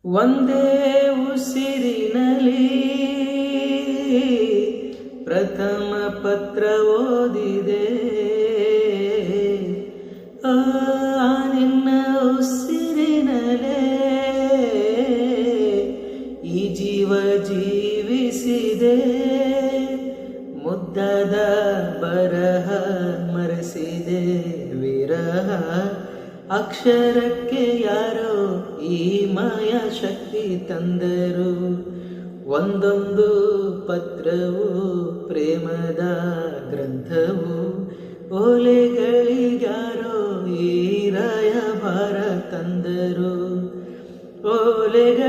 ಒಂದೇ ಉಸಿರಿನಲ್ಲಿ ಪ್ರಥಮ ಪತ್ರ ಓದಿದೆ. ನಿನ್ನ ಉಸಿರಿನಲ್ಲೇ ಈ ಜೀವ ಜೀವಿಸಿದೆ. ಮುದ್ದಾದ ಬರಹ ಮರೆಸಿದೆ ವಿರಹ. ಅಕ್ಷರಕ್ಕೆ ಯಾರೋ ಈ ಮಾಯಾ ಶಕ್ತಿ ತಂದರು. ಒಂದೊಂದು ಪತ್ರವು ಪ್ರೇಮದ ಗ್ರಂಥವು. ಓಲೆಗಳಿಗ್ಯಾರೋ ಈ ರಾಯಭಾರ ತಂದರು. ಓಲೆಗಳ